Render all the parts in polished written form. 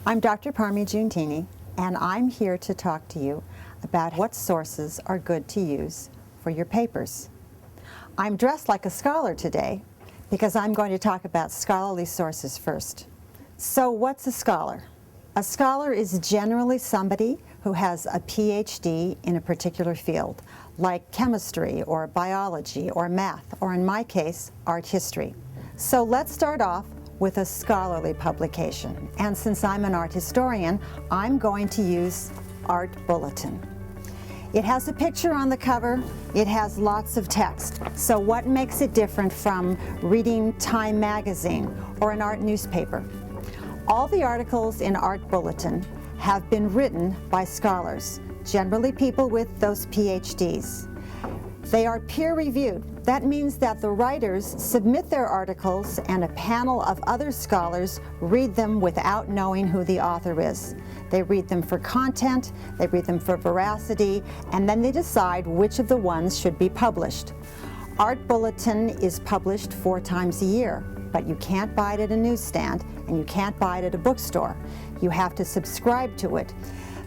I'm Dr. Parmi Giuntini, and I'm here to talk to you about what sources are good to use for your papers. I'm dressed like a scholar today because I'm going to talk about scholarly sources first. So what's a scholar? A scholar is generally somebody who has a PhD in a particular field, like chemistry or biology or math, or in my case, art history. So let's start off with a scholarly publication. And since I'm an art historian, I'm going to use Art Bulletin. It has a picture on the cover, it has lots of text. So what makes it different from reading Time magazine or an art newspaper? All the articles in Art Bulletin have been written by scholars, generally people with those PhDs. They are peer-reviewed. That means that the writers submit their articles and a panel of other scholars read them without knowing who the author is. They read them for content, they read them for veracity, and then they decide which of the ones should be published. Art Bulletin is published 4 times a year, but you can't buy it at a newsstand and you can't buy it at a bookstore. You have to subscribe to it.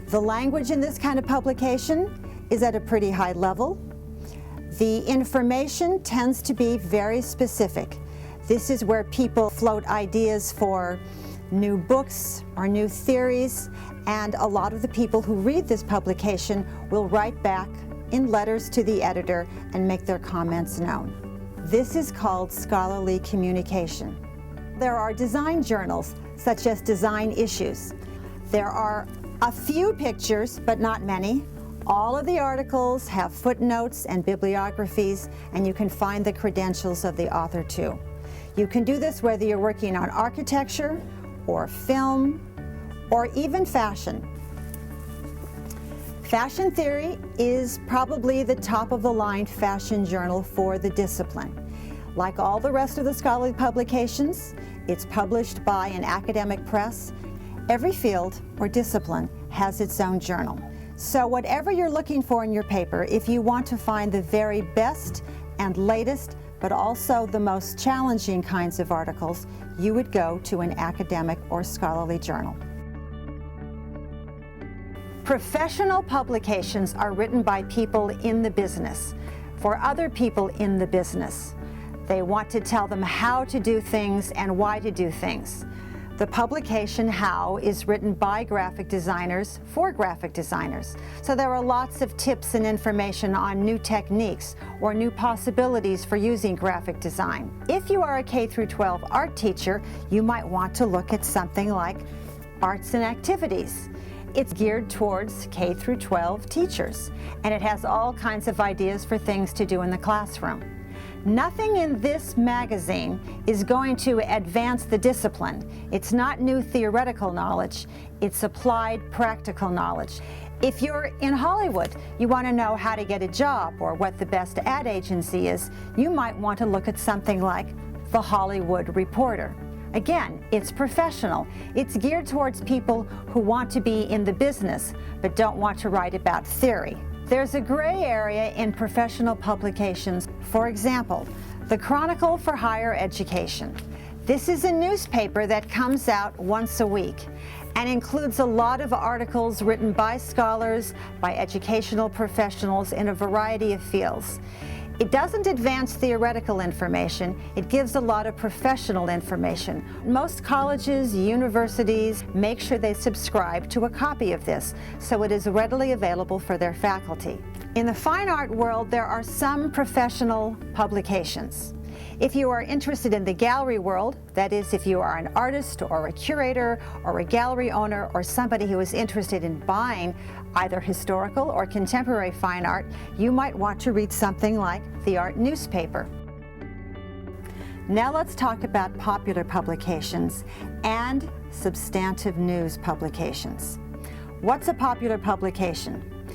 The language in this kind of publication is at a pretty high level. The information tends to be very specific. This is where people float ideas for new books or new theories, and a lot of the people who read this publication will write back in letters to the editor and make their comments known. This is called scholarly communication. There are design journals, such as Design Issues. There are a few pictures, but not many. All of the articles have footnotes and bibliographies, and you can find the credentials of the author too. You can do this whether you're working on architecture or film or even fashion. Fashion Theory is probably the top of the line fashion journal for the discipline. Like all the rest of the scholarly publications, it's published by an academic press. Every field or discipline has its own journal. So whatever you're looking for in your paper, if you want to find the very best and latest, but also the most challenging kinds of articles, you would go to an academic or scholarly journal. Professional publications are written by people in the business, for other people in the business. They want to tell them how to do things and why to do things. The publication How is written by graphic designers for graphic designers. So there are lots of tips and information on new techniques or new possibilities for using graphic design. If you are a K-12 art teacher, you might want to look at something like Arts and Activities. It's geared towards K-12 teachers, and it has all kinds of ideas for things to do in the classroom. Nothing in this magazine is going to advance the discipline. It's not new theoretical knowledge, it's applied practical knowledge. If you're in Hollywood, you want to know how to get a job or what the best ad agency is, you might want to look at something like The Hollywood Reporter. Again, it's professional. It's geared towards people who want to be in the business but don't want to write about theory. There's a gray area in professional publications. For example, the Chronicle for Higher Education. This is a newspaper that comes out once a week and includes a lot of articles written by scholars, by educational professionals in a variety of fields. It doesn't advance theoretical information, it gives a lot of professional information. Most colleges, universities make sure they subscribe to a copy of this, so it is readily available for their faculty. In the fine art world, there are some professional publications. If you are interested in the gallery world, that is, if you are an artist or a curator or a gallery owner or somebody who is interested in buying either historical or contemporary fine art, you might want to read something like the art newspaper. Now let's talk about popular publications and substantive news publications. What's a popular publication?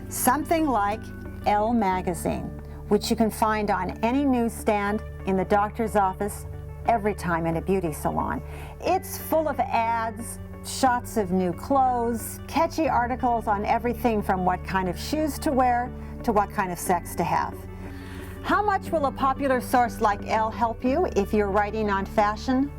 Something like Elle magazine, which you can find on any newsstand, in the doctor's office, every time in a beauty salon. It's full of ads, shots of new clothes, catchy articles on everything from what kind of shoes to wear to what kind of sex to have. How much will a popular source like Elle help you if you're writing on fashion?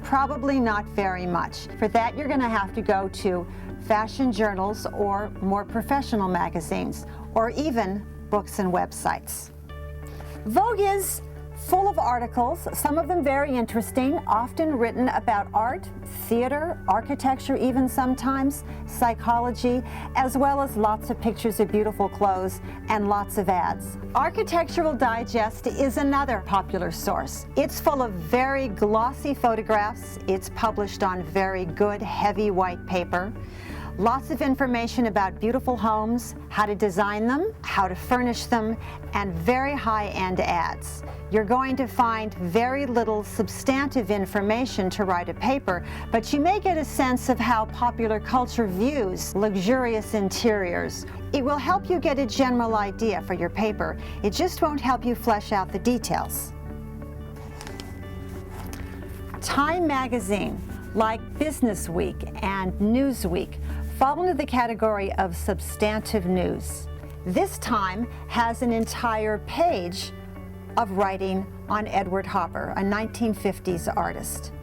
Probably not very much. For that, you're going to have to go to fashion journals or more professional magazines, or even books and websites. Vogue is full of articles, some of them very interesting, often written about art, theater, architecture even sometimes, psychology, as well as lots of pictures of beautiful clothes and lots of ads. Architectural Digest is another popular source. It's full of very glossy photographs. It's published on very good, heavy white paper. Lots of information about beautiful homes, how to design them, how to furnish them, and very high-end ads. You're going to find very little substantive information to write a paper, but you may get a sense of how popular culture views luxurious interiors. It will help you get a general idea for your paper. It just won't help you flesh out the details. Time magazine, like Business Week and Newsweek, fall into the category of substantive news. This Time has an entire page of writing on Edward Hopper, a 1950s artist.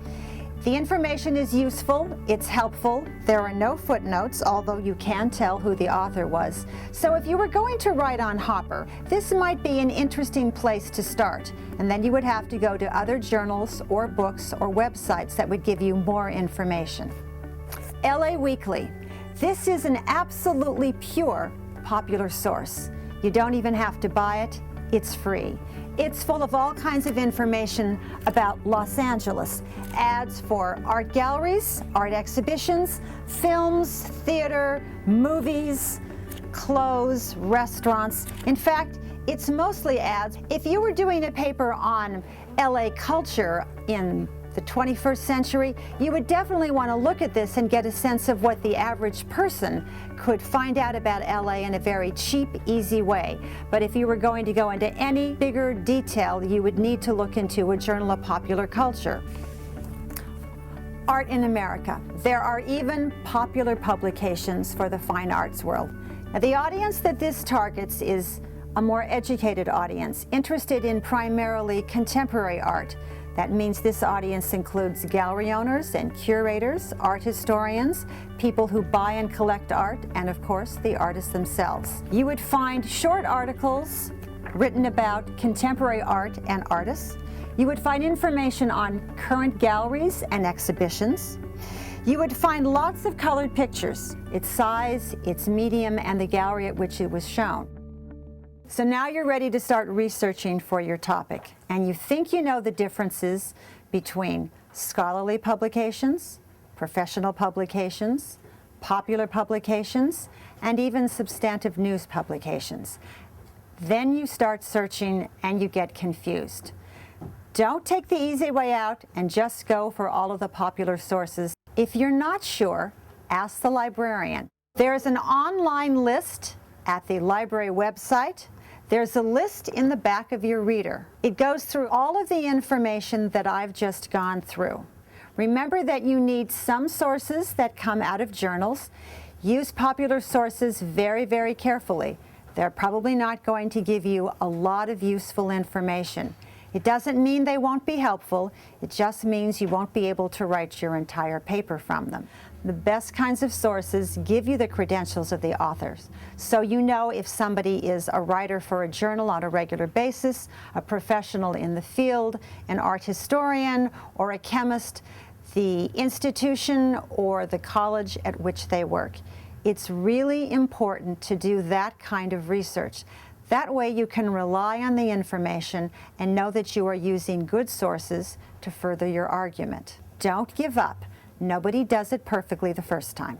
The information is useful, it's helpful. There are no footnotes, although you can tell who the author was. So if you were going to write on Hopper, this might be an interesting place to start. And then you would have to go to other journals or books or websites that would give you more information. LA Weekly. This is an absolutely pure popular source. You don't even have to buy it. It's free. It's full of all kinds of information about Los Angeles. Ads for art galleries, art exhibitions, films, theater, movies, clothes, restaurants. In fact, it's mostly ads. If you were doing a paper on LA culture in the 21st century, you would definitely want to look at this and get a sense of what the average person could find out about LA in a very cheap, easy way. But if you were going to go into any bigger detail, you would need to look into a journal of popular culture. Art in America. There are even popular publications for the fine arts world. Now, the audience that this targets is a more educated audience, interested in primarily contemporary art. That means this audience includes gallery owners and curators, art historians, people who buy and collect art, and of course, the artists themselves. You would find short articles written about contemporary art and artists. You would find information on current galleries and exhibitions. You would find lots of colored pictures, its size, its medium, and the gallery at which it was shown. So now you're ready to start researching for your topic, and you think you know the differences between scholarly publications, professional publications, popular publications, and even substantive news publications. Then you start searching and you get confused. Don't take the easy way out and just go for all of the popular sources. If you're not sure, ask the librarian. There's an online list at the library website. There's a list in the back of your reader. It goes through all of the information that I've just gone through. Remember that you need some sources that come out of journals. Use popular sources very, very carefully. They're probably not going to give you a lot of useful information. It doesn't mean they won't be helpful. It just means you won't be able to write your entire paper from them. The best kinds of sources give you the credentials of the authors, so you know if somebody is a writer for a journal on a regular basis, a professional in the field, an art historian, or a chemist, the institution or the college at which they work. It's really important to do that kind of research. That way you can rely on the information and know that you are using good sources to further your argument. Don't give up. Nobody does it perfectly the first time.